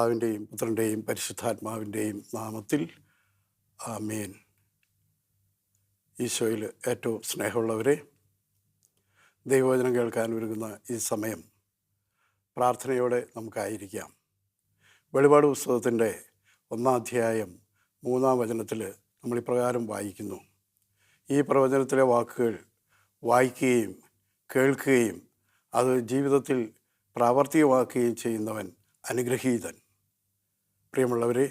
പിതാവിൻ്റെയും പുത്രൻ്റെയും പരിശുദ്ധാത്മാവിൻ്റെയും നാമത്തിൽ ആമേൻ. ഈശോയിൽ ഏറ്റവും സ്നേഹമുള്ളവരെ, ദൈവവചനം കേൾക്കാൻ ഒരുങ്ങുന്ന ഈ സമയം പ്രാർത്ഥനയോടെ നമുക്കായിരിക്കാം. വെളിപാട് പുസ്തകത്തിൻ്റെ 1-ാം അധ്യായം 3-ാം വചനത്തിൽ നമ്മൾ ഇപ്രകാരം വായിക്കുന്നു. ഈ പ്രവചനത്തിലെ വാക്കുകൾ വായിക്കുകയും കേൾക്കുകയും അത് ജീവിതത്തിൽ പ്രാവർത്തികമാക്കുകയും ചെയ്യുന്നവൻ അനുഗ്രഹീതൻ. പ്രിയമുള്ളവരെ,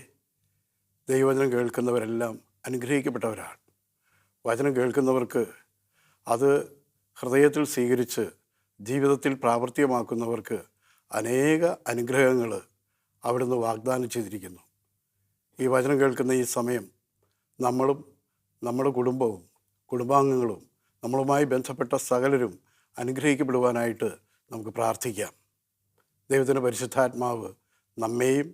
ദൈവവചനം കേൾക്കുന്നവരെല്ലാം അനുഗ്രഹിക്കപ്പെട്ടവരാണ്. വചനം കേൾക്കുന്നവർക്ക് അത് ഹൃദയത്തിൽ സ്വീകരിച്ച് ജീവിതത്തിൽ പ്രാവർത്തികമാക്കുന്നവർക്ക് അനേക അനുഗ്രഹങ്ങൾ അവിടുന്ന് വാഗ്ദാനം ചെയ്തിരിക്കുന്നു. ഈ വചനം കേൾക്കുന്ന ഈ സമയം നമ്മളും നമ്മുടെ കുടുംബവും കുടുംബാംഗങ്ങളും നമ്മളുമായി ബന്ധപ്പെട്ട സകലരും അനുഗ്രഹിക്കപ്പെടുവാനായിട്ട് നമുക്ക് പ്രാർത്ഥിക്കാം. ദൈവത്തിൻ്റെ പരിശുദ്ധാത്മാവ് നമ്മെയും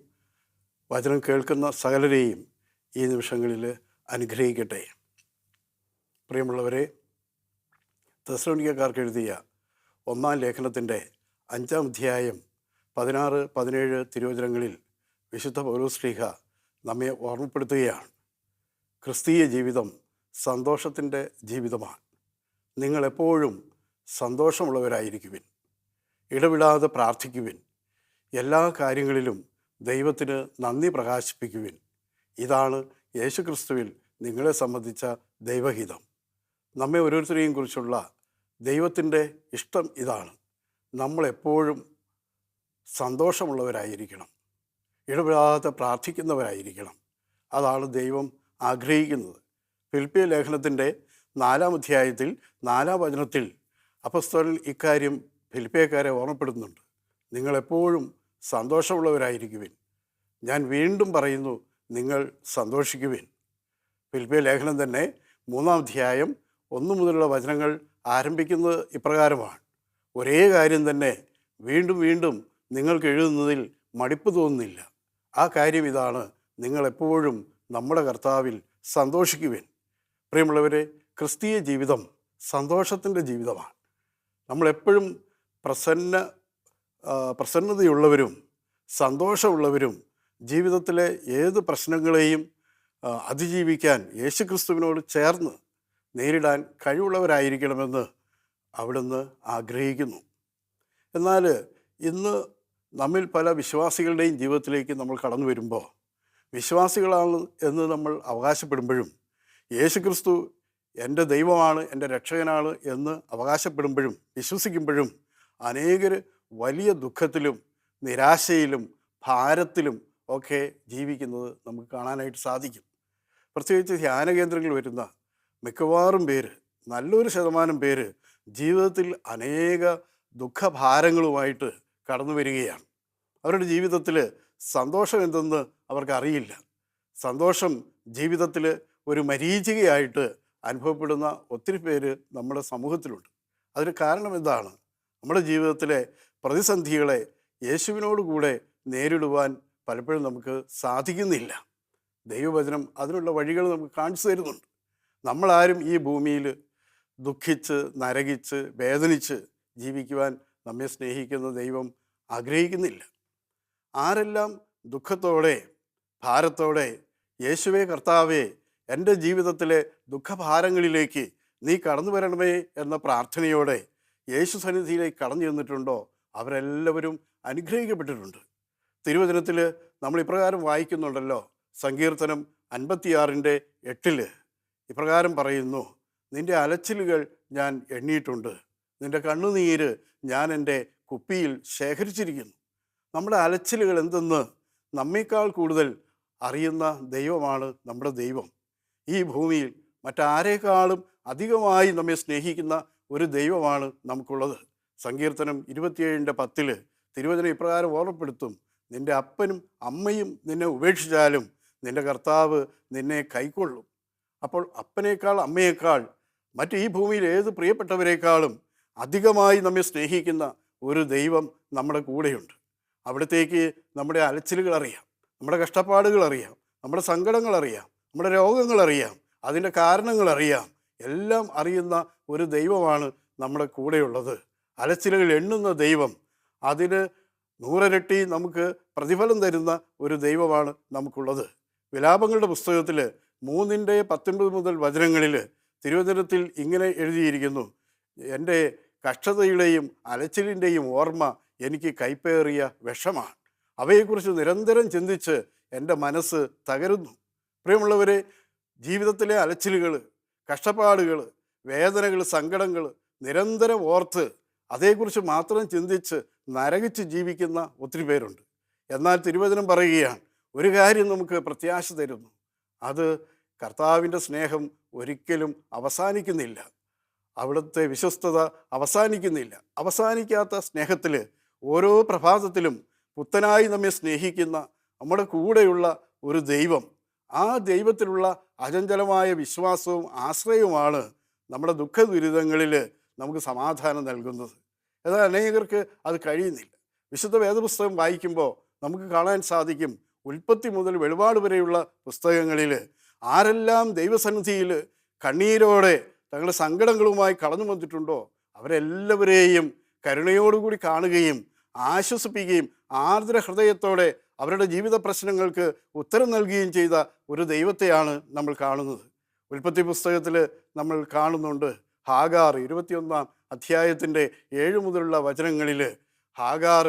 വചനം കേൾക്കുന്ന സകലരെയും ഈ നിമിഷങ്ങളിൽ അനുഗ്രഹിക്കട്ടെ. പ്രിയമുള്ളവരെ, തെസ്സലോനിക്കക്കാർക്ക് എഴുതിയ 1-ാം ലേഖനത്തിൻ്റെ 5-ാം അധ്യായം 16-17 തിരുവചനങ്ങളിൽ വിശുദ്ധ പൗലോസ്ലീഹ നമ്മെ ഓർമ്മപ്പെടുത്തുകയാണ്. ക്രിസ്തീയ ജീവിതം സന്തോഷത്തിൻ്റെ ജീവിതമാണ്. നിങ്ങളെപ്പോഴും സന്തോഷമുള്ളവരായിരിക്കുവിൻ, ഇടവിടാതെ പ്രാർത്ഥിക്കുവിൻ, എല്ലാ കാര്യങ്ങളിലും ദൈവത്തിന് നന്ദി പ്രകാശിപ്പിക്കുവിൻ. ഇതാണ് യേശുക്രിസ്തുവിൽ നിങ്ങളെ സംബന്ധിച്ച ദൈവഹിതം. നമ്മെ ഓരോരുത്തരെയും കുറിച്ചുള്ള ദൈവത്തിൻ്റെ ഇഷ്ടം ഇതാണ്. നമ്മളെപ്പോഴും സന്തോഷമുള്ളവരായിരിക്കണം, ഇടപെടാതെ പ്രാർത്ഥിക്കുന്നവരായിരിക്കണം. അതാണ് ദൈവം ആഗ്രഹിക്കുന്നത്. ഫിലിപ്പിയ ലേഖനത്തിൻ്റെ 4-ാം അധ്യായത്തിൽ 4-ാം വചനത്തിൽ അപ്പോസ്തലൻ ഇക്കാര്യം ഫിലിപ്പിയക്കാരെ ഓർമ്മപ്പെടുത്തുന്നുണ്ട്. നിങ്ങളെപ്പോഴും സന്തോഷമുള്ളവരായിരിക്കുവിൻ. ഞാൻ വീണ്ടും പറയുന്നു, നിങ്ങൾ സന്തോഷിക്കുവിൻ. ഫിലിപ്പിയ ലേഖനം തന്നെ 3-ാം അധ്യായം 1 മുതലുള്ള വചനങ്ങൾ ആരംഭിക്കുന്നത് ഇപ്രകാരമാണ്. ഒരേ കാര്യം തന്നെ വീണ്ടും വീണ്ടും നിങ്ങൾക്ക് എഴുതുന്നതിൽ മടുപ്പ് തോന്നുന്നില്ല. ആ കാര്യം ഇതാണ്, നിങ്ങളെപ്പോഴും നമ്മുടെ കർത്താവിൽ സന്തോഷിക്കുവിൻ. പ്രിയമുള്ളവരെ, ക്രിസ്തീയ ജീവിതം സന്തോഷത്തിൻ്റെ ജീവിതമാണ്. നമ്മളെപ്പോഴും പ്രസന്നതയുള്ളവരും സന്തോഷമുള്ളവരും ജീവിതത്തിലെ ഏത് പ്രശ്നങ്ങളെയും അതിജീവിക്കാൻ യേശുക്രിസ്തുവിനോട് ചേർന്ന് നേരിടാൻ കഴിവുള്ളവരായിരിക്കണമെന്ന് അവിടുന്ന് ആഗ്രഹിക്കുന്നു. എന്നാൽ ഇന്ന് നമ്മിൽ പല വിശ്വാസികളുടെയും ജീവിതത്തിലേക്ക് നമ്മൾ കടന്നു വരുമ്പോൾ, വിശ്വാസികളാണ് എന്ന് നമ്മൾ അവകാശപ്പെടുമ്പോഴും യേശുക്രിസ്തു എൻ്റെ ദൈവമാണ്, എൻ്റെ രക്ഷകനാണ് എന്ന് അവകാശപ്പെടുമ്പോഴും വിശ്വസിക്കുമ്പോഴും അനേകർ വലിയ ദുഃഖത്തിലും നിരാശയിലും ഭാരത്തിലും ഒക്കെ ജീവിക്കുന്നത് നമുക്ക് കാണാനായിട്ട് സാധിക്കും. പ്രത്യേകിച്ച് ധ്യാന കേന്ദ്രങ്ങളിൽ വരുന്ന മിക്കവാറും പേര്, നല്ലൊരു ശതമാനം പേര് ജീവിതത്തിൽ അനേക ദുഃഖഭാരങ്ങളുമായിട്ട് കടന്നു വരികയാണ്. അവരുടെ ജീവിതത്തിൽ സന്തോഷം എന്തെന്ന് അവർക്കറിയില്ല. സന്തോഷം ജീവിതത്തിൽ ഒരു മരീചികയായിട്ട് അനുഭവപ്പെടുന്ന ഒത്തിരി പേര് നമ്മുടെ സമൂഹത്തിലുണ്ട്. അതിന് കാരണം എന്താണ്? നമ്മുടെ ജീവിതത്തിലെ പ്രതിസന്ധികളെ യേശുവിനോട് കൂടെ നേരിടുവാൻ പലപ്പോഴും നമുക്ക് സാധിക്കുന്നില്ല. ദൈവവചനം അതിനുള്ള വഴികൾ നമുക്ക് കാണിച്ചു തരുന്നുണ്ട്. നമ്മളാരും ഈ ഭൂമിയിൽ ദുഃഖിച്ച് നരകിച്ച് വേദനിച്ച് ജീവിക്കുവാൻ നമ്മെ സ്നേഹിക്കുന്ന ദൈവം ആഗ്രഹിക്കുന്നില്ല. ആരെല്ലാം ദുഃഖത്തോടെ ഭാരത്തോടെ യേശുവേ കർത്താവേ, എൻ്റെ ജീവിതത്തിലെ ദുഃഖഭാരങ്ങളിലേക്ക് നീ കടന്നു വരണമേ എന്ന പ്രാർത്ഥനയോടെ യേശു സന്നിധിയിലേക്ക് കടന്നു ചെന്നിട്ടുണ്ടോ, അവരെല്ലാവരും അനുഗ്രഹിക്കപ്പെട്ടിട്ടുണ്ട്. തിരുവചനത്തിൽ നമ്മൾ ഇപ്രകാരം വായിക്കുന്നുണ്ടല്ലോ. സങ്കീർത്തനം 56:8 ഇപ്രകാരം പറയുന്നു, നിൻ്റെ അലച്ചിലുകൾ ഞാൻ എണ്ണിയിട്ടുണ്ട്, നിൻ്റെ കണ്ണുനീര് ഞാൻ എൻ്റെ കുപ്പിയിൽ ശേഖരിച്ചിരിക്കുന്നു. നമ്മുടെ അലച്ചിലുകൾ എന്തെന്ന് നമ്മേക്കാൾ കൂടുതൽ അറിയുന്ന ദൈവമാണ് നമ്മുടെ ദൈവം. ഈ ഭൂമിയിൽ മറ്റാരേക്കാളും അധികമായി നമ്മെ സ്നേഹിക്കുന്ന ഒരു ദൈവമാണ് നമുക്കുള്ളത്. സങ്കീർത്തനം 27:10 തിരുവചനം ഇപ്രകാരം ഓർമ്മപ്പെടുത്തും, നിൻ്റെ അപ്പനും അമ്മയും നിന്നെ ഉപേക്ഷിച്ചാലും നിൻ്റെ കർത്താവ് നിന്നെ കൈക്കൊള്ളും. അപ്പോൾ അപ്പനേക്കാൾ അമ്മയേക്കാൾ മറ്റ് ഈ ഭൂമിയിൽ ഏത് പ്രിയപ്പെട്ടവരെക്കാളും അധികമായി നമ്മെ സ്നേഹിക്കുന്ന ഒരു ദൈവം നമ്മുടെ കൂടെയുണ്ട്. അവിടത്തേക്ക് നമ്മുടെ അലച്ചിലുകൾ അറിയാം, നമ്മുടെ കഷ്ടപ്പാടുകൾ അറിയാം, നമ്മുടെ സങ്കടങ്ങൾ അറിയാം, നമ്മുടെ രോഗങ്ങൾ അറിയാം, അതിൻ്റെ കാരണങ്ങൾ അറിയാം. എല്ലാം അറിയുന്ന ഒരു ദൈവമാണ് നമ്മുടെ കൂടെയുള്ളത്. അലച്ചിലുകൾ എണ്ണുന്ന ദൈവം, അതിന് 100 ഇരട്ടി നമുക്ക് പ്രതിഫലം തരുന്ന ഒരു ദൈവമാണ് നമുക്കുള്ളത്. വിലാപങ്ങളുടെ പുസ്തകത്തിൽ 3:19 മുതൽ വചനങ്ങളിൽ തിരുവചനത്തിൽ ഇങ്ങനെ എഴുതിയിരിക്കുന്നു: എൻ്റെ കഷ്ടതയുടെയും അലച്ചിലിൻ്റെയും ഓർമ്മ എനിക്ക് കൈപ്പേറിയ വിഷമാണ്. അവയെക്കുറിച്ച് നിരന്തരം ചിന്തിച്ച് എൻ്റെ മനസ്സ് തകരുന്നു. പ്രിയമുള്ളവരെ, ജീവിതത്തിലെ അലച്ചിലുകൾ, കഷ്ടപ്പാടുകൾ, വേദനകൾ, സങ്കടങ്ങൾ നിരന്തരം ഓർത്ത് അതേക്കുറിച്ച് മാത്രം ചിന്തിച്ച് നരകിച്ച് ജീവിക്കുന്ന ഒത്തിരി പേരുണ്ട്. എന്നാൽ തിരുവചനം പറയുകയാണ്, ഒരു കാര്യം നമുക്ക് പ്രത്യാശ തരുന്നു: അത് കർത്താവിൻ്റെ സ്നേഹം ഒരിക്കലും അവസാനിക്കുന്നില്ല. അവിടുത്തെ വിശ്വസ്തത അവസാനിക്കുന്നില്ല. അവസാനിക്കാത്ത സ്നേഹത്തിൽ ഓരോ പ്രഭാതത്തിലും പുത്തനായി നമ്മെ സ്നേഹിക്കുന്ന നമ്മുടെ കൂടെയുള്ള ഒരു ദൈവം, ആ ദൈവത്തിലുള്ള അചഞ്ചലമായ വിശ്വാസവും ആശ്രയവുമാണ് നമ്മുടെ ദുഃഖ ദുരിതങ്ങളിൽ നമുക്ക് സമാധാനം നൽകുന്നത്. എന്നാൽ അനേകർക്ക് അത് കഴിയുന്നില്ല. വിശുദ്ധ വേദപുസ്തകം വായിക്കുമ്പോൾ നമുക്ക് കാണാൻ സാധിക്കും, ഉൽപ്പത്തി മുതൽ വെളിപാട് വരെയുള്ള പുസ്തകങ്ങളിൽ ആരെല്ലാം ദൈവസന്നിധിയിൽ കണ്ണീരോടെ തങ്ങളുടെ സങ്കടങ്ങളുമായി കടന്നു വന്നിട്ടുണ്ടോ അവരെല്ലാവരെയും കരുണയോടുകൂടി കാണുകയും ആശ്വസിപ്പിക്കുകയും ആർദ്ര ഹൃദയത്തോടെ അവരുടെ ജീവിത പ്രശ്നങ്ങൾക്ക് ഉത്തരം നൽകുകയും ചെയ്ത ഒരു ദൈവത്തെയാണ് നമ്മൾ കാണുന്നത്. ഉൽപ്പത്തി പുസ്തകത്തിൽ നമ്മൾ കാണുന്നുണ്ട്, ഹാഗാർ 21-ാം അധ്യായത്തിൻ്റെ 7 മുതലുള്ള വചനങ്ങളിൽ ഹാഗാർ,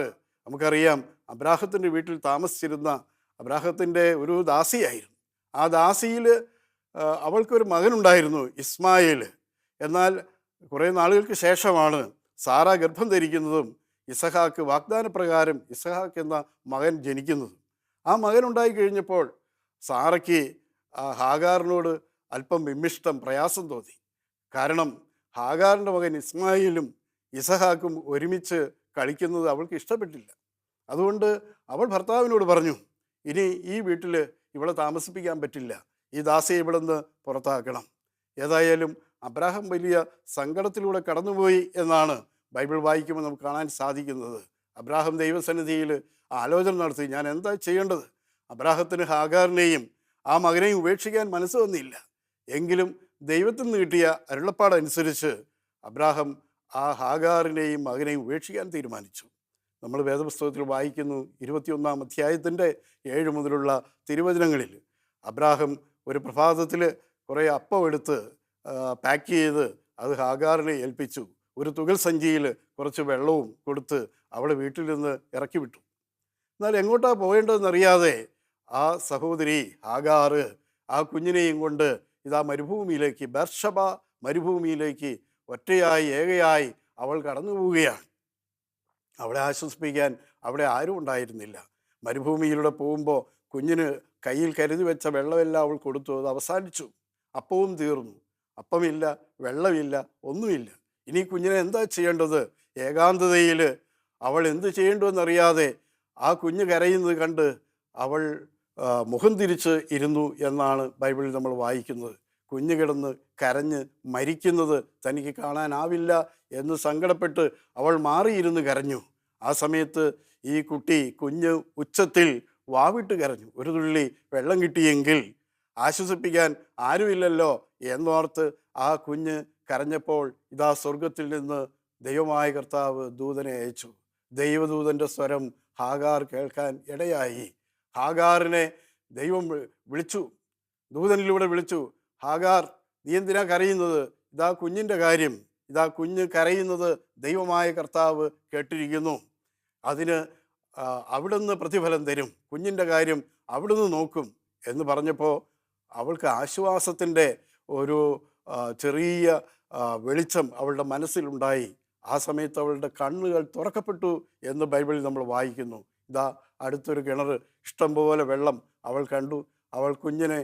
നമുക്കറിയാം, അബ്രാഹത്തിൻ്റെ വീട്ടിൽ താമസിച്ചിരുന്ന അബ്രാഹത്തിൻ്റെ ഒരു ദാസിയായിരുന്നു. ആ ദാസിയിൽ അവൾക്കൊരു മകനുണ്ടായിരുന്നു, ഇസ്മായേൽ. എന്നാൽ കുറേ നാളുകൾക്ക് ശേഷമാണ് സാറ ഗർഭം ധരിക്കുന്നതും ഇസഹാക്ക് വാഗ്ദാനപ്രകാരം ഇസഹാക്ക് എന്ന മകൻ ജനിക്കുന്നത്. ആ മകനുണ്ടായി കഴിഞ്ഞപ്പോൾ സാറയ്ക്ക് ഹാഗാറിനോട് അല്പം വിമ്മിഷ്ടം, പ്രയാസം തോന്നി. കാരണം ഹാഗാറിൻ്റെ മകൻ ഇസ്മായിലും ഇസഹാക്കും ഒരുമിച്ച് കളിക്കുന്നത് അവൾക്ക് ഇഷ്ടപ്പെട്ടില്ല. അതുകൊണ്ട് അവൾ ഭർത്താവിനോട് പറഞ്ഞു, ഇനി ഈ വീട്ടിൽ ഇവളെ താമസിപ്പിക്കാൻ പറ്റില്ല, ഈ ദാസിയെ ഇവിടെ നിന്ന് പുറത്താക്കണം. ഏതായാലും അബ്രാഹാം വലിയ സങ്കടത്തിലൂടെ കടന്നുപോയി എന്നാണ് ബൈബിൾ വായിക്കുമ്പോൾ നമുക്ക് കാണാൻ സാധിക്കുന്നത്. അബ്രാഹാം ദൈവസന്നിധിയിൽ ആലോചന നടത്തി, ഞാൻ എന്താ ചെയ്യേണ്ടത്? അബ്രാഹത്തിന് ഹാഗാറിനെയും ആ മകനെയും ഉപേക്ഷിക്കാൻ മനസ്സ് വന്നില്ല. എങ്കിലും ദൈവത്തിൽ നിന്ന് കിട്ടിയ അരുളപ്പാടനുസരിച്ച് അബ്രാഹാം ആ ഹാഗാറിനെയും മകനെയും ഉപേക്ഷിക്കാൻ തീരുമാനിച്ചു. നമ്മൾ വേദപുസ്തകത്തിൽ വായിക്കുന്നു, 21-ാം അധ്യായത്തിൻ്റെ 7 മുതലുള്ള തിരുവചനങ്ങളിൽ അബ്രാഹാം ഒരു പ്രഭാതത്തിൽ കുറേ അപ്പം എടുത്ത് പാക്ക് ചെയ്ത് അത് ഹാഗാറിനെ ഏൽപ്പിച്ചു. ഒരു തുകൽ സഞ്ചിയിൽ കുറച്ച് വെള്ളവും കൊടുത്ത് അവളെ വീട്ടിൽ നിന്ന് ഇറക്കി വിട്ടു. എന്നാൽ എങ്ങോട്ടാണ് പോകേണ്ടതെന്നറിയാതെ ആ സഹോദരി ഹാഗാർ ആ കുഞ്ഞിനെയും കൊണ്ട് ഇതാ മരുഭൂമിയിലേക്ക്, ബർഷബ മരുഭൂമിയിലേക്ക് ഒറ്റയായി ഏകയായി അവൾ കടന്നു പോവുകയാണ്. അവളെ ആശ്വസിപ്പിക്കാൻ അവിടെ ആരും ഉണ്ടായിരുന്നില്ല. മരുഭൂമിയിലൂടെ പോകുമ്പോൾ കുഞ്ഞിന് കയ്യിൽ കരുതി വെച്ച വെള്ളമെല്ലാം അവൾ കൊടുത്തു. അത് അവസാനിച്ചു. അപ്പവും തീർന്നു. അപ്പമില്ല, വെള്ളമില്ല, ഒന്നുമില്ല. ഇനി കുഞ്ഞിനെ എന്താ ചെയ്യേണ്ടത്? ഏകാന്തതയിൽ അവൾ എന്ത് ചെയ്യേണ്ടുവെന്നറിയാതെ ആ കുഞ്ഞ് കരയുന്നത് കണ്ട് അവൾ മുഖം തിരിച്ച് ഇരുന്നു എന്നാണ് ബൈബിളിൽ നമ്മൾ വായിക്കുന്നത്. കുഞ്ഞ് കിടന്ന് കരഞ്ഞ് മരിക്കുന്നത് തനിക്ക് കാണാനാവില്ല എന്ന് സങ്കടപ്പെട്ട് അവൾ മാറിയിരുന്ന് കരഞ്ഞു. ആ സമയത്ത് ഈ കുഞ്ഞ് ഉച്ചത്തിൽ വാവിട്ട് കരഞ്ഞു. ഒരു തുള്ളി വെള്ളം കിട്ടിയെങ്കിൽ ആശ്വസിപ്പിക്കാൻ ആരുമില്ലല്ലോ എന്നോർത്ത് ആ കുഞ്ഞ് കരഞ്ഞപ്പോൾ ഇതാ സ്വർഗത്തിൽ നിന്ന് ദൈവമായ കർത്താവ് ദൂതനെ അയച്ചു. ദൈവദൂതൻ്റെ സ്വരം ഹാഗാർ കേൾക്കാൻ ഇടയായി. ഹാഗാറിനെ ദൈവം വിളിച്ചു, ദൂതനിലൂടെ വിളിച്ചു, ഹാഗാർ, നീ എന്തിനാ കരയുന്നത്? ഇതാ കുഞ്ഞിൻ്റെ കാര്യം, ഇതാ കുഞ്ഞ് കരയുന്നത് ദൈവമായ കർത്താവ് കേട്ടിരിക്കുന്നു. അതിന് അവിടുന്ന് പ്രതിഫലം തരും, കുഞ്ഞിൻ്റെ കാര്യം അവിടുന്ന് നോക്കും എന്ന് പറഞ്ഞപ്പോൾ അവൾക്ക് ആശ്വാസത്തിൻ്റെ ഒരു ചെറിയ വെളിച്ചം അവളുടെ മനസ്സിലുണ്ടായി. ആ സമയത്ത് അവളുടെ കണ്ണുകൾ തുറക്കപ്പെട്ടു എന്ന് ബൈബിളിൽ നമ്മൾ വായിക്കുന്നു. ഇതാ അടുത്തൊരു കിണർ, ഇഷ്ടംപോലെ വെള്ളം അവൾ കണ്ടു. അവൾ കുഞ്ഞിനെ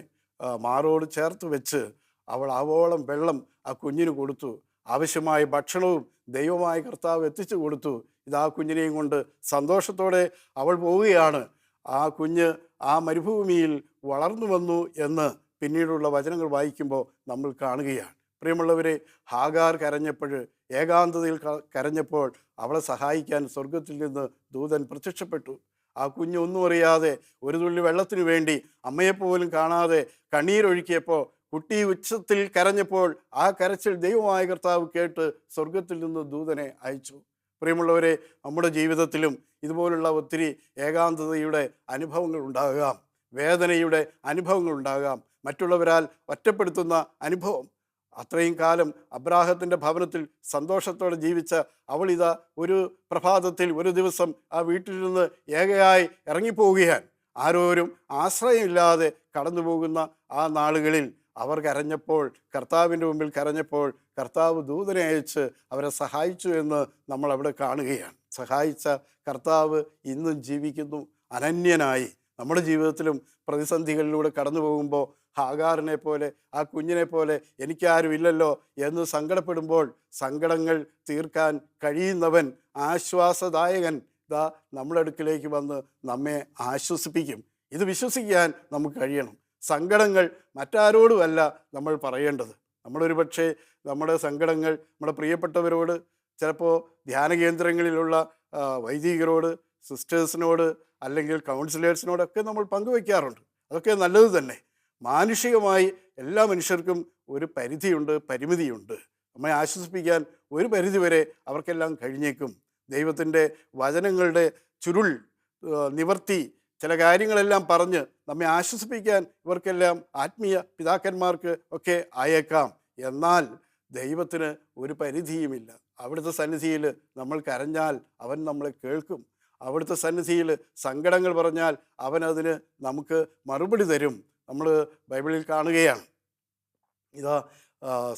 മാറോട് ചേർത്ത് വെച്ച് അവൾ ആവോളം വെള്ളം ആ കുഞ്ഞിന് കൊടുത്തു. ആവശ്യമായ ഭക്ഷണവും ദൈവമായ കർത്താവ് എത്തിച്ചു കൊടുത്തു. ഇതാ കുഞ്ഞിനെയും കൊണ്ട് സന്തോഷത്തോടെ അവൾ പോവുകയാണ്. ആ കുഞ്ഞ് ആ മരുഭൂമിയിൽ വളർന്നു വന്നു എന്ന് പിന്നീടുള്ള വചനങ്ങൾ വായിക്കുമ്പോൾ നമ്മൾ കാണുകയാണ്. പ്രിയമുള്ളവരെ, ഹാഗാർ കരഞ്ഞപ്പോൾ, ഏകാന്തതയിൽ കരഞ്ഞപ്പോൾ അവളെ സഹായിക്കാൻ സ്വർഗത്തിൽ നിന്ന് ദൂതൻ പ്രത്യക്ഷപ്പെട്ടു. ആ കുഞ്ഞ് ഒന്നും അറിയാതെ ഒരു തുള്ളി വെള്ളത്തിനു വേണ്ടി അമ്മയെപ്പോലും കാണാതെ കണ്ണീരൊഴുക്കിയപ്പോൾ, കുട്ടി ഉച്ചത്തിൽ കരഞ്ഞപ്പോൾ ആ കരച്ചിൽ ദൈവമായ കർത്താവ് കേട്ട് സ്വർഗത്തിൽ നിന്ന് ദൂതനെ അയച്ചു. പ്രിയമുള്ളവരെ, നമ്മുടെ ജീവിതത്തിലും ഇതുപോലുള്ള ഒത്തിരി ഏകാന്തതയുടെ അനുഭവങ്ങൾ ഉണ്ടാകാം, വേദനയുടെ അനുഭവങ്ങൾ ഉണ്ടാകാം, മറ്റുള്ളവരാൽ ഒറ്റപ്പെടുത്തുന്ന അനുഭവം. അത്രയും കാലം അബ്രാഹത്തിൻ്റെ ഭവനത്തിൽ സന്തോഷത്തോടെ ജീവിച്ച അവളിതാ ഒരു പ്രഭാതത്തിൽ ഒരു ദിവസം ആ വീട്ടിൽ നിന്ന് ഏകയായി ഇറങ്ങിപ്പോവുകയാണ്. ആരോരും ആശ്രയമില്ലാതെ കടന്നു പോകുന്ന ആ നാളുകളിൽ അവർ കരഞ്ഞപ്പോൾ, കർത്താവിൻ്റെ മുമ്പിൽ കരഞ്ഞപ്പോൾ, കർത്താവ് ദൂതനെ അയച്ച് അവരെ സഹായിച്ചു എന്ന് നമ്മൾ അവിടെ കാണുകയാണ്. സഹായിച്ച കർത്താവ് ഇന്നും ജീവിക്കുന്നു, അനന്യനായി. നമ്മുടെ ജീവിതത്തിലും പ്രതിസന്ധികളിലൂടെ കടന്നു പോകുമ്പോൾ ഹാഗാറിനെ പോലെ, ആ കുഞ്ഞിനെ പോലെ എനിക്കാരുമില്ലല്ലോ എന്ന് സങ്കടപ്പെടുമ്പോൾ സങ്കടങ്ങൾ തീർക്കാൻ കഴിയുന്നവൻ, ആശ്വാസദായകൻ ഇതാ നമ്മുടെ അടുക്കിലേക്ക് വന്ന് നമ്മെ ആശ്വസിപ്പിക്കും. ഇത് വിശ്വസിക്കാൻ നമുക്ക് കഴിയണം. സങ്കടങ്ങൾ മറ്റാരോടുമല്ല നമ്മൾ പറയേണ്ടത്. നമ്മളൊരു പക്ഷേ നമ്മുടെ സങ്കടങ്ങൾ നമ്മുടെ പ്രിയപ്പെട്ടവരോട്, ചിലപ്പോൾ ധ്യാന കേന്ദ്രങ്ങളിലുള്ള വൈദികരോട്, സിസ്റ്റേഴ്സിനോട്, അല്ലെങ്കിൽ കൗൺസിലേഴ്സിനോടൊക്കെ നമ്മൾ പങ്കുവയ്ക്കാറുണ്ട്. അതൊക്കെ നല്ലത് തന്നെ. മാനുഷികമായി എല്ലാ മനുഷ്യർക്കും ഒരു പരിധിയുണ്ട്, പരിമിതിയുണ്ട്. നമ്മെ ആശ്വസിപ്പിക്കാൻ ഒരു പരിധിവരെ അവർക്കെല്ലാം കഴിഞ്ഞേക്കും. ദൈവത്തിൻ്റെ വചനങ്ങളുടെ ചുരുൾ നിവർത്തി ചില കാര്യങ്ങളെല്ലാം പറഞ്ഞ് നമ്മെ ആശ്വസിപ്പിക്കാൻ ഇവർക്കെല്ലാം ആത്മീയ പിതാക്കന്മാർക്ക് ഒക്കെ ആയേക്കാം. എന്നാൽ ദൈവത്തിന് ഒരു പരിധിയുമില്ല. അവിടുത്തെ സന്നിധിയിൽ നമ്മൾ കരഞ്ഞാൽ അവൻ നമ്മളെ കേൾക്കും. അവിടുത്തെ സന്നിധിയിൽ സങ്കടങ്ങൾ പറഞ്ഞാൽ അവൻ അതിന് നമുക്ക് മറുപടി തരും. നമ്മൾ ബൈബിളിൽ കാണുകയാണ്. ഇതാ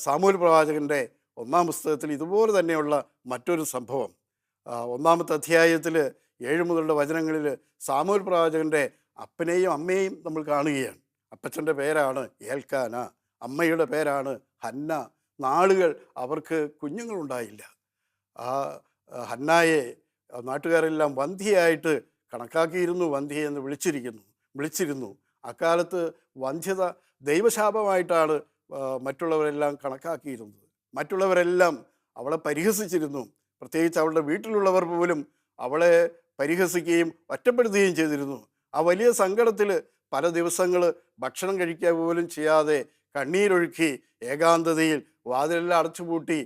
സാമൂൽ പ്രവാചകൻ്റെ 1-ാം പുസ്തകത്തിൽ ഇതുപോലെ തന്നെയുള്ള മറ്റൊരു സംഭവം. 1-ാമത്തെ അധ്യായത്തിൽ 7 മുതലുള്ള വചനങ്ങളിൽ സാമൂൽ പ്രവാചകൻ്റെ അപ്പനെയും അമ്മയെയും നമ്മൾ കാണുകയാണ്. അപ്പച്ചൻ്റെ പേരാണ് ഏൽക്കാന, അമ്മയുടെ പേരാണ് ഹന്ന. നാളുകൾ അവർക്ക് കുഞ്ഞുങ്ങളുണ്ടായില്ല. ആ ഹന്നായെ നാട്ടുകാരെല്ലാം വന്ധ്യയായിട്ട് കണക്കാക്കിയിരുന്നു, വന്ധ്യയെന്ന് വിളിച്ചിരുന്നു. അക്കാലത്ത് വന്ധ്യത ദൈവശാപമായിട്ടാണ് മറ്റുള്ളവരെല്ലാം കണക്കാക്കിയിരുന്നത്. മറ്റുള്ളവരെല്ലാം അവളെ പരിഹസിച്ചിരുന്നു. പ്രത്യേകിച്ച് അവളുടെ വീട്ടിലുള്ളവർ പോലും അവളെ പരിഹസിക്കുകയും ഒറ്റപ്പെടുത്തുകയും ചെയ്തിരുന്നു. ആ വലിയ സങ്കടത്തിൽ പല ദിവസങ്ങൾ ഭക്ഷണം കഴിക്കുക പോലും ചെയ്യാതെ കണ്ണീരൊഴുക്കി ഏകാന്തതയിൽ വാതിലെല്ലാം അടച്ചുപൂട്ടി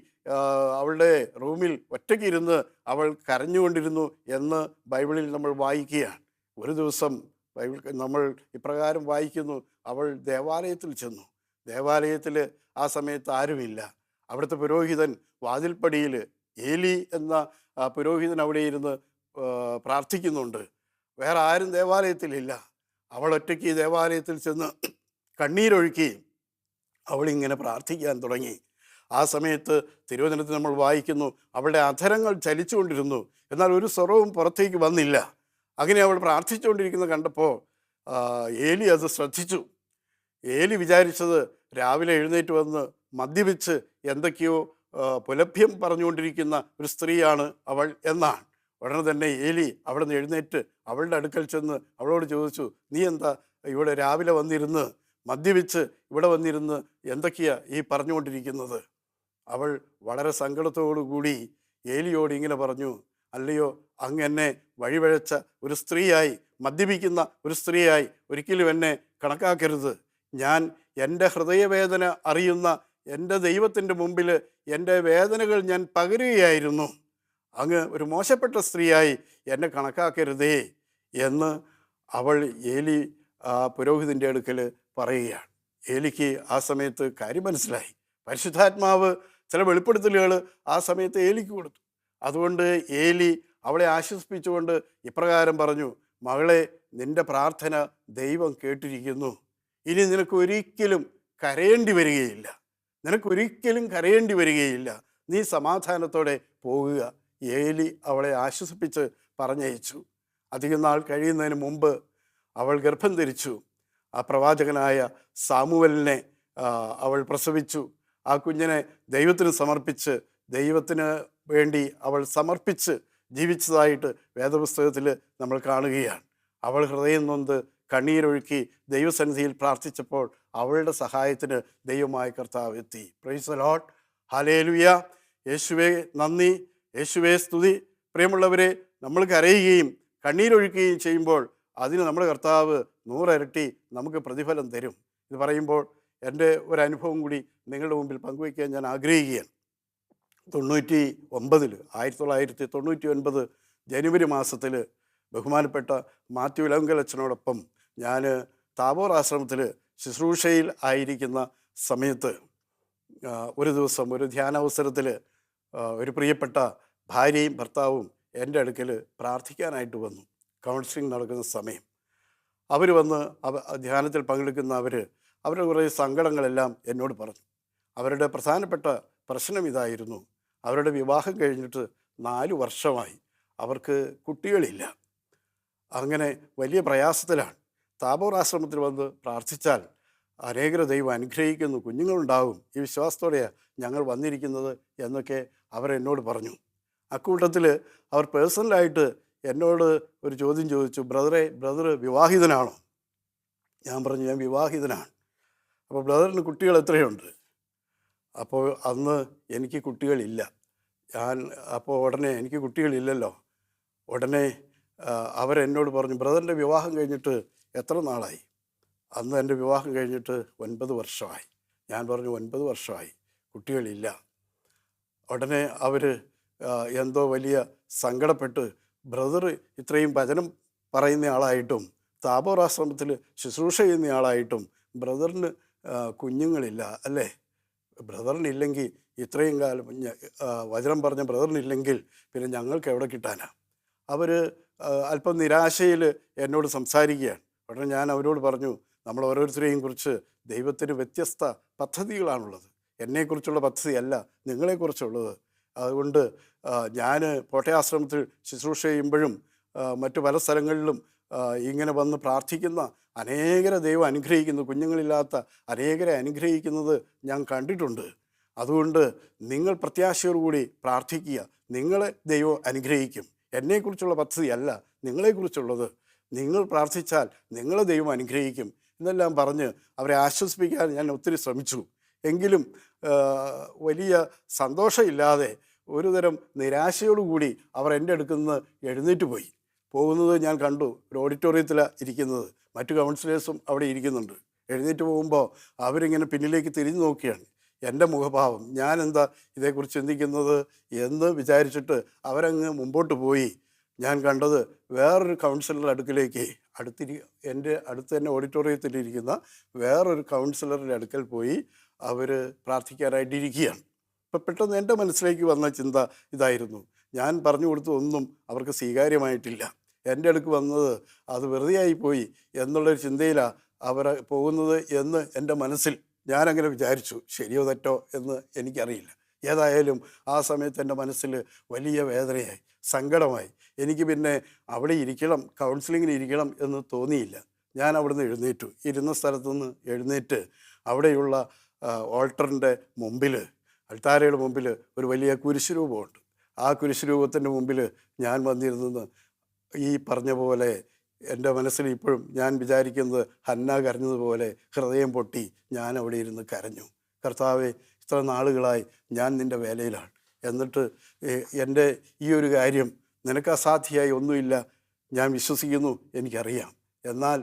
അവളുടെ റൂമിൽ ഒറ്റയ്ക്കിരുന്ന് അവൾ കരഞ്ഞുകൊണ്ടിരുന്നു എന്ന് ബൈബിളിൽ നമ്മൾ വായിക്കുകയാണ്. ഒരു ദിവസം ബൈബിൾ നമ്മൾ ഇപ്രകാരം വായിക്കുന്നു: അവൾ ദേവാലയത്തിൽ ചെന്നു. ദേവാലയത്തിൽ ആ സമയത്ത് ആരുമില്ല. അവിടുത്തെ പുരോഹിതൻ വാതിൽപ്പടിയിൽ, ഏലി എന്ന പുരോഹിതൻ അവിടെ ഇരുന്ന് പ്രാർത്ഥിക്കുന്നുണ്ട്. വേറെ ആരും ദേവാലയത്തിലില്ല. അവൾ ഒറ്റയ്ക്ക് ദേവാലയത്തിൽ ചെന്ന് കണ്ണീരൊഴുക്കി അവളിങ്ങനെ പ്രാർത്ഥിക്കാൻ തുടങ്ങി. ആ സമയത്ത് തിരുവചനത്തിൽ നമ്മൾ വായിക്കുന്നു, അവളുടെ അധരങ്ങൾ ചലിച്ചുകൊണ്ടിരുന്നു, എന്നാൽ ഒരു സ്വരവും പുറത്തേക്ക് വന്നില്ല. അങ്ങനെ അവൾ പ്രാർത്ഥിച്ചുകൊണ്ടിരിക്കുന്നത് കണ്ടപ്പോൾ ഏലി അത് ശ്രദ്ധിച്ചു. ഏലി വിചാരിച്ചത് രാവിലെ എഴുന്നേറ്റ് വന്ന് മദ്യപിച്ച് എന്തൊക്കെയോ പുലഭ്യം പറഞ്ഞുകൊണ്ടിരിക്കുന്ന ഒരു സ്ത്രീയാണ് അവൾ എന്നാണ്. ഉടനെ തന്നെ ഏലി അവിടെ നിന്ന് എഴുന്നേറ്റ് അവളുടെ അടുക്കൽ ചെന്ന് അവളോട് ചോദിച്ചു, നീ എന്താ ഇവിടെ രാവിലെ വന്നിരുന്ന് മദ്യപിച്ച് ഇവിടെ വന്നിരുന്ന് എന്തൊക്കെയാ ഈ പറഞ്ഞുകൊണ്ടിരിക്കുന്നത്? അവൾ വളരെ സങ്കടത്തോടു കൂടി ഏലിയോട് ഇങ്ങനെ പറഞ്ഞു, അല്ലയോ, അങ്ങ് എന്നെ വഴിവഴച്ച ഒരു സ്ത്രീയായി, മദ്യപിക്കുന്ന ഒരു സ്ത്രീയായി ഒരിക്കലും എന്നെ കണക്കാക്കരുത്. ഞാൻ എൻ്റെ ഹൃദയവേദന അറിയുന്ന എൻ്റെ ദൈവത്തിൻ്റെ മുമ്പിൽ എൻ്റെ വേദനകൾ ഞാൻ പകരുകയായിരുന്നു. അങ്ങ് ഒരു മോശപ്പെട്ട സ്ത്രീയായി എന്നെ കണക്കാക്കരുതേ എന്ന് അവൾ ഏലി പുരോഹിതൻ്റെ അടുക്കൽ പറയുകയാണ്. ഏലിക്ക് ആ സമയത്ത് കാര്യം മനസ്സിലായി. പരിശുദ്ധാത്മാവ് ചില വെളിപ്പെടുത്തലുകൾ ആ സമയത്ത് ഏലിക്ക് കൊടുത്തു. അതുകൊണ്ട് ഏലി അവളെ ആശ്വസിപ്പിച്ചുകൊണ്ട് ഇപ്രകാരം പറഞ്ഞു, മകളെ, നിൻ്റെ പ്രാർത്ഥന ദൈവം കേട്ടിരിക്കുന്നു. ഇനി നിനക്കൊരിക്കലും കരയേണ്ടി വരികയില്ല. നീ സമാധാനത്തോടെ പോകുക. ഏലി അവളെ ആശ്വസിപ്പിച്ച് പറഞ്ഞയച്ചു. അധികം നാൾ കഴിയുന്നതിന് മുമ്പ് അവൾ ഗർഭം ധരിച്ചു. ആ പ്രവാചകനായ സാമുവലിനെ അവൾ പ്രസവിച്ചു. ആ കുഞ്ഞിനെ ദൈവത്തിന് സമർപ്പിച്ച്, ദൈവത്തിന് വേണ്ടി അവൾ സമർപ്പിച്ച് ജീവിച്ചതായിട്ട് വേദപുസ്തകത്തിൽ നമ്മൾ കാണുകയാണ്. അവൾ ഹൃദയം നൊന്ത് കണ്ണീരൊഴുക്കി ദൈവസന്നിധിയിൽ പ്രാർത്ഥിച്ചപ്പോൾ അവളുടെ സഹായത്തിന് ദൈവമായ കർത്താവ് എത്തി. Praise the Lord, hallelujah. യേശുവേ നന്ദി, യേശുവേ സ്തുതി. പ്രിയമുള്ളവരെ, നമ്മൾ കരയുകയും കണ്ണീരൊഴുക്കുകയും ചെയ്യുമ്പോൾ അതിന് നമ്മുടെ കർത്താവ് 100 ഇരട്ടി നമുക്ക് പ്രതിഫലം തരും. ഇത് പറയുമ്പോൾ എൻ്റെ ഒരു അനുഭവം കൂടി നിങ്ങളുടെ മുമ്പിൽ പങ്കുവയ്ക്കാൻ ഞാൻ ആഗ്രഹിക്കുകയാണ്. തൊണ്ണൂറ്റി 1999 ജനുവരി മാസത്തിൽ ബഹുമാനപ്പെട്ട മാത്യു ഇളങ്കലച്ചനോടൊപ്പം ഞാൻ താബോർ ആശ്രമത്തിൽ ശുശ്രൂഷയിൽ ആയിരിക്കുന്ന സമയത്ത് ഒരു ദിവസം ഒരു ധ്യാനാവസരത്തിൽ ഒരു പ്രിയപ്പെട്ട ഭാര്യയും ഭർത്താവും എൻ്റെ അടുക്കൽ പ്രാർത്ഥിക്കാനായിട്ട് വന്നു. കൗൺസിലിംഗ് നടക്കുന്ന സമയം അവർ വന്ന് ധ്യാനത്തിൽ പങ്കെടുക്കുന്ന അവരുടെ കുറേ സങ്കടങ്ങളെല്ലാം എന്നോട് പറഞ്ഞു. അവരുടെ പ്രധാനപ്പെട്ട പ്രശ്നം ഇതായിരുന്നു. അവരുടെ വിവാഹം കഴിഞ്ഞിട്ട് 4 വർഷമായി, അവർക്ക് കുട്ടികളില്ല. അങ്ങനെ വലിയ പ്രയാസത്തിലാണ്. താബോർ ആശ്രമത്തിൽ വന്ന് പ്രാർത്ഥിച്ചാൽ അനേകരെ ദൈവം അനുഗ്രഹിക്കുന്നു, കുഞ്ഞുങ്ങളുണ്ടാകും, ഈ വിശ്വാസത്തോടെയാണ് ഞങ്ങൾ വന്നിരിക്കുന്നത് എന്നൊക്കെ അവരെന്നോട് പറഞ്ഞു. അക്കൂട്ടത്തിൽ അവർ പേഴ്സണലായിട്ട് എന്നോട് ഒരു ചോദ്യം ചോദിച്ചു, ബ്രദർ വിവാഹിതനാണോ? ഞാൻ പറഞ്ഞു ഞാൻ വിവാഹിതനാണ്. അപ്പോൾ ബ്രദറിന് കുട്ടികൾ എത്രയുണ്ട്? അപ്പോൾ അന്ന് എനിക്ക് കുട്ടികളില്ല. അപ്പോൾ ഉടനെ എനിക്ക് കുട്ടികളില്ലല്ലോ. ഉടനെ അവരെന്നോട് പറഞ്ഞു, ബ്രദറിൻ്റെ വിവാഹം കഴിഞ്ഞിട്ട് എത്ര നാളായി? അന്ന് എൻ്റെ വിവാഹം കഴിഞ്ഞിട്ട് 9 വർഷമായി. ഞാൻ പറഞ്ഞു 9 വർഷമായി, കുട്ടികളില്ല. ഉടനെ അവർ എന്തോ വലിയ സങ്കടപ്പെട്ട്, ബ്രദർ ഇത്രയും വചനം പറയുന്ന ആളായിട്ടും താബോർ ആശ്രമത്തിൽ ശുശ്രൂഷ ചെയ്യുന്ന ആളായിട്ടും ബ്രദറിന് കുഞ്ഞുങ്ങളില്ല അല്ലേ? ബ്രദറിനില്ലെങ്കിൽ ഇത്രയും കാലം വചനം പറഞ്ഞ ബ്രദറിനില്ലെങ്കിൽ പിന്നെ ഞങ്ങൾക്ക് എവിടെ കിട്ടാനാ? അവർ അല്പം നിരാശയിൽ എന്നോട് സംസാരിക്കുകയാണ്. ഉടനെ ഞാൻ അവരോട് പറഞ്ഞു, നമ്മൾ ഓരോരുത്തരെയും കുറിച്ച് ദൈവത്തിന് വ്യത്യസ്ത പദ്ധതികളാണുള്ളത്. എന്നെക്കുറിച്ചുള്ള പദ്ധതിയല്ല നിങ്ങളെക്കുറിച്ചുള്ളത്. അതുകൊണ്ട് ഞാൻ കോട്ടയാശ്രമത്തിൽ ശുശ്രൂഷ ചെയ്യുമ്പോഴും മറ്റു പല സ്ഥലങ്ങളിലും ഇങ്ങനെ വന്ന് പ്രാർത്ഥിക്കുന്ന അനേകരെ ദൈവം അനുഗ്രഹിക്കുന്നു, കുഞ്ഞുങ്ങളില്ലാത്ത അനേകരെ അനുഗ്രഹിക്കുന്നത് ഞാൻ കണ്ടിട്ടുണ്ട്. അതുകൊണ്ട് നിങ്ങൾ പ്രത്യാശയോടുകൂടി പ്രാർത്ഥിക്കുക, നിങ്ങളെ ദൈവം അനുഗ്രഹിക്കും. എന്നെക്കുറിച്ചുള്ള പദ്ധതിയല്ല നിങ്ങളെക്കുറിച്ചുള്ളത്. നിങ്ങൾ പ്രാർത്ഥിച്ചാൽ നിങ്ങളെ ദൈവം അനുഗ്രഹിക്കും എന്നെല്ലാം പറഞ്ഞ് അവരെ ആശ്വസിപ്പിക്കാൻ ഞാൻ ഒത്തിരി ശ്രമിച്ചു. എങ്കിലും വലിയ സന്തോഷമില്ലാതെ ഒരുതരം നിരാശയോടുകൂടി അവർ എൻ്റെ അടുക്കൽ നിന്ന് എഴുന്നേറ്റ് പോയി. പോകുന്നത് ഞാൻ കണ്ടു. ഒരു ഓഡിറ്റോറിയത്തിലാണ് ഇരിക്കുന്നത്, മറ്റു കൗൺസിലേഴ്സും അവിടെ ഇരിക്കുന്നുണ്ട്. എഴുന്നേറ്റ് പോകുമ്പോൾ അവരിങ്ങനെ പിന്നിലേക്ക് തിരിഞ്ഞു നോക്കിയാണ്. എൻ്റെ മുഖഭാവം, ഞാൻ എന്താ ഇതേക്കുറിച്ച് ചിന്തിക്കുന്നത് എന്ന് വിചാരിച്ചിട്ട് അവരങ്ങ് മുമ്പോട്ട് പോയി. ഞാൻ കണ്ടത് വേറൊരു കൗൺസിലറുടെ അടുക്കിലേക്ക് എൻ്റെ അടുത്ത് തന്നെ ഓഡിറ്റോറിയത്തിലിരിക്കുന്ന വേറൊരു കൗൺസിലറുടെ അടുക്കൽ പോയി അവർ പ്രാർത്ഥിക്കാനായിട്ടിരിക്കുകയാണ്. അപ്പം പെട്ടെന്ന് എൻ്റെ മനസ്സിലേക്ക് വന്ന ചിന്ത ഇതായിരുന്നു, ഞാൻ പറഞ്ഞു കൊടുത്തതൊന്നും അവർക്ക് സ്വീകാര്യമായിട്ടില്ല. എൻ്റെ അടുക്ക് വന്നത് അത് വെറുതെ ആയിപ്പോയി എന്നുള്ളൊരു ചിന്തയിലാണ് അവർ പോകുന്നത് എന്ന് എൻ്റെ മനസ്സിൽ ഞാനങ്ങനെ വിചാരിച്ചു. ശരിയോ തെറ്റോ എന്ന് എനിക്കറിയില്ല. ഏതായാലും ആ സമയത്ത് എൻ്റെ മനസ്സിൽ വലിയ വേദനയായി, സങ്കടമായി. എനിക്ക് പിന്നെ അവിടെ ഇരിക്കണം, കൗൺസിലിങ്ങിന് ഇരിക്കണം എന്ന് തോന്നിയില്ല. ഞാൻ അവിടുന്ന് എഴുന്നേറ്റു. ഇരുന്ന സ്ഥലത്തുനിന്ന് എഴുന്നേറ്റ് അവിടെയുള്ള ഓൾട്ടറിൻ്റെ മുമ്പിൽ, അൾത്താരയുടെ മുമ്പിൽ ഒരു വലിയ കുരിശുരൂപമുണ്ട്. ആ കുരിശുരൂപത്തിൻ്റെ മുമ്പിൽ ഞാൻ വന്നിരുന്നത് ഈ പറഞ്ഞ പോലെ എൻ്റെ മനസ്സിൽ ഇപ്പോഴും ഞാൻ വിചാരിക്കുന്നത് ഹന്ന കരഞ്ഞതുപോലെ ഹൃദയം പൊട്ടി ഞാൻ അവിടെ ഇരുന്ന് കരഞ്ഞു. കർത്താവേ, ഇത്ര നാളുകളായി ഞാൻ നിൻ്റെ വേലയിലാണ്, എന്നിട്ട് എൻ്റെ ഈ ഒരു കാര്യം നിനക്ക് അസാധ്യമായി ഒന്നുമില്ല, ഞാൻ വിശ്വസിക്കുന്നു, എനിക്കറിയാം. എന്നാൽ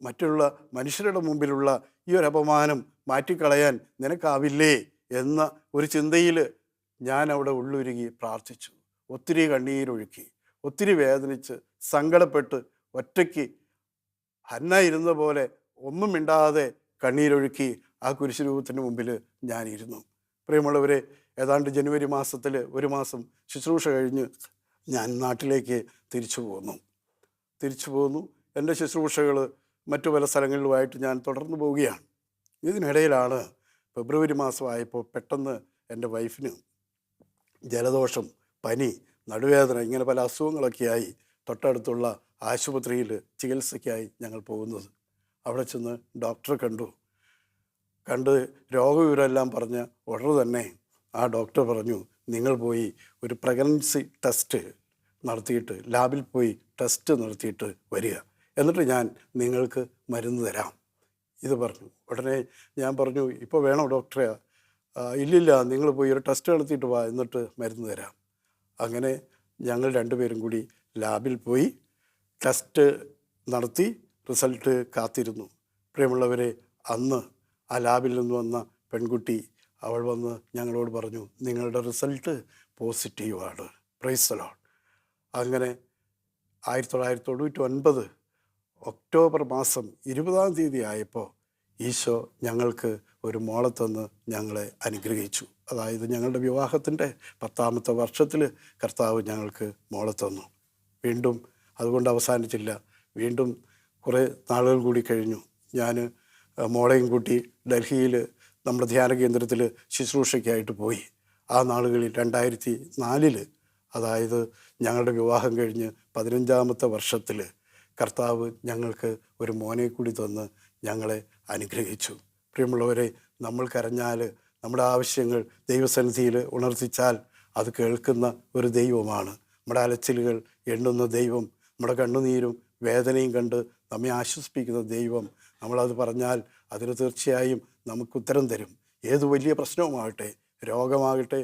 മറ്റുള്ള മനുഷ്യരുടെ മുമ്പിലുള്ള ഈ ഒരു അപമാനം മാറ്റിക്കളയാൻ നിനക്കാവില്ലേ എന്ന ഒരു ചിന്തയിൽ ഞാൻ അവിടെ ഉള്ളുരുകി പ്രാർത്ഥിച്ചു. ഒത്തിരി കണ്ണീരൊഴുക്കി, ഒത്തിരി വേദനിച്ച് സങ്കടപ്പെട്ട് ഒറ്റയ്ക്ക് ഹന്ന ഇരുന്ന പോലെ ഒന്നും മിണ്ടാതെ കണ്ണീരൊഴുക്കി ആ കുരിശുരൂപത്തിന് മുമ്പിൽ ഞാൻ ഇരുന്നു. പ്രിയമുള്ളവരെ, ഏതാണ്ട് ജനുവരി മാസത്തിൽ 1 മാസം ശുശ്രൂഷ കഴിഞ്ഞ് ഞാൻ നാട്ടിലേക്ക് തിരിച്ചു പോന്നു. എൻ്റെ ശുശ്രൂഷകൾ മറ്റു പല സ്ഥലങ്ങളിലുമായിട്ട് ഞാൻ തുടർന്നു പോവുകയാണ്. ഇതിനിടയിലാണ് ഫെബ്രുവരി മാസമായപ്പോൾ പെട്ടെന്ന് എൻ്റെ വൈഫിന് ജലദോഷം, പനി, നടുവേദന, ഇങ്ങനെ പല അസുഖങ്ങളൊക്കെയായി തൊട്ടടുത്തുള്ള ആശുപത്രിയിൽ ചികിത്സയ്ക്കായി ഞങ്ങൾ പോകുന്നത്. അവിടെ ചെന്ന് ഡോക്ടറെ കണ്ട് രോഗവിവരമെല്ലാം പറഞ്ഞ് ഉടനെ തന്നെ ആ ഡോക്ടർ പറഞ്ഞു, നിങ്ങൾ പോയി ഒരു പ്രഗ്നൻസി ടെസ്റ്റ് നടത്തിയിട്ട്, ലാബിൽ പോയി ടെസ്റ്റ് നടത്തിയിട്ട് വരിക, എന്നിട്ട് ഞാൻ നിങ്ങൾക്ക് മരുന്ന് തരാം ഇത് പറഞ്ഞു. ഉടനെ ഞാൻ പറഞ്ഞു, ഇപ്പോൾ വേണോ ഡോക്ടറെ? ഇല്ലില്ല, നിങ്ങൾ പോയി ഒരു ടെസ്റ്റ് നടത്തിയിട്ട് വാ, എന്നിട്ട് മരുന്ന് തരാം. അങ്ങനെ ഞങ്ങൾ 2 പേരും കൂടി ലാബിൽ പോയി ടെസ്റ്റ് നടത്തി റിസൾട്ട് കാത്തിരുന്നു. പ്രിയമുള്ളവരെ, അന്ന് ആ ലാബിൽ നിന്ന് വന്ന പെൺകുട്ടി അവൾ വന്ന് ഞങ്ങളോട് പറഞ്ഞു, നിങ്ങളുടെ റിസൾട്ട് പോസിറ്റീവാണ്. Praise the Lord. അങ്ങനെ 1999 ഒക്ടോബർ മാസം 20-ാം തീയതി ആയപ്പോൾ ഈശോ ഞങ്ങൾക്ക് ഒരു മോളെ തന്ന് ഞങ്ങളെ അനുഗ്രഹിച്ചു. അതായത് ഞങ്ങളുടെ വിവാഹത്തിൻ്റെ 10-ാമത്തെ വർഷത്തിൽ കർത്താവ് ഞങ്ങൾക്ക് മോളെ തന്നു. വീണ്ടും അതുകൊണ്ട് അവസാനിച്ചില്ല. വീണ്ടും കുറേ നാളുകൾ കൂടി കഴിഞ്ഞു. ഞാൻ മോളെയും കൂട്ടി ഡൽഹിയിൽ നമ്മുടെ ധ്യാന കേന്ദ്രത്തിൽ ശുശ്രൂഷയ്ക്കായിട്ട് പോയി. ആ നാളുകളിൽ 2004 അതായത് ഞങ്ങളുടെ വിവാഹം കഴിഞ്ഞ് 15-ാമത്തെ വർഷത്തിൽ കർത്താവ് ഞങ്ങൾക്ക് ഒരു മോനെ കൂടി തന്ന് ഞങ്ങളെ അനുഗ്രഹിച്ചു. പ്രിയമുള്ളവരെ, നമ്മൾ കരഞ്ഞാൽ, നമ്മുടെ ആവശ്യങ്ങൾ ദൈവസന്നിധിയിൽ ഉണർത്തിച്ചാൽ അത് കേൾക്കുന്ന ഒരു ദൈവമാണ്. നമ്മുടെ അലച്ചിലുകൾ എണ്ണുന്ന ദൈവം, നമ്മുടെ കണ്ണുനീരും വേദനയും കണ്ട് നമ്മെ ആശ്വസിപ്പിക്കുന്ന ദൈവം. നമ്മളത് പറഞ്ഞാൽ അതിന് തീർച്ചയായും നമുക്ക് ഉത്തരം തരും. ഏത് വലിയ പ്രശ്നവുമാകട്ടെ, രോഗമാകട്ടെ,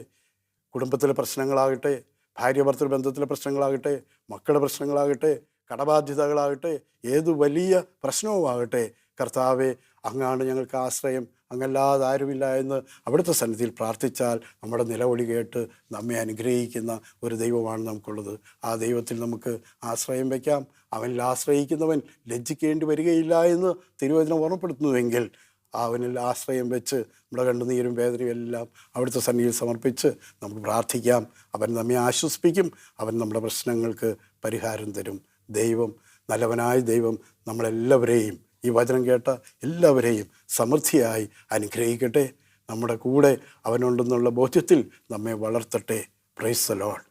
കുടുംബത്തിലെ പ്രശ്നങ്ങളാകട്ടെ, ഭാര്യ ഭർത്തൃ ബന്ധത്തിലെ പ്രശ്നങ്ങളാകട്ടെ, മക്കളുടെ പ്രശ്നങ്ങളാകട്ടെ, കടബാധ്യതകളാകട്ടെ, ഏത് വലിയ പ്രശ്നവുമാകട്ടെ, കർത്താവെ അങ്ങാണ് ഞങ്ങൾക്ക് ആശ്രയം, അങ്ങല്ലാതെ ആരുമില്ല എന്ന് അവിടുത്തെ സന്നിധിയിൽ പ്രാർത്ഥിച്ചാൽ നമ്മുടെ നിലവിളി കേട്ട് നമ്മെ അനുഗ്രഹിക്കുന്ന ഒരു ദൈവമാണ് നമുക്കുള്ളത്. ആ ദൈവത്തിൽ നമുക്ക് ആശ്രയം വയ്ക്കാം. അവനിൽ ആശ്രയിക്കുന്നവൻ ലജ്ജിക്കേണ്ടി വരികയില്ല എന്ന് തിരുവചനം ഓർമ്മപ്പെടുത്തുന്നുവെങ്കിൽ അവനിൽ ആശ്രയം വെച്ച് നമ്മുടെ കണ്ണുനീരും വേദനയും എല്ലാം അവിടുത്തെ സന്നിധിയിൽ സമർപ്പിച്ച് നമുക്ക് പ്രാർത്ഥിക്കാം. അവൻ നമ്മെ ആശ്വസിപ്പിക്കും. അവൻ നമ്മുടെ പ്രശ്നങ്ങൾക്ക് പരിഹാരം തരും. ദൈവം, നല്ലവനായ ദൈവം നമ്മളെല്ലാവരെയും, ഈ വചനം കേട്ട എല്ലാവരെയും സമൃദ്ധിയായി അനുഗ്രഹിക്കട്ടെ. നമ്മുടെ കൂടെ അവനുണ്ടെന്നുള്ള ബോധ്യത്തിൽ നമ്മെ വളർത്തട്ടെ. Praise the Lord.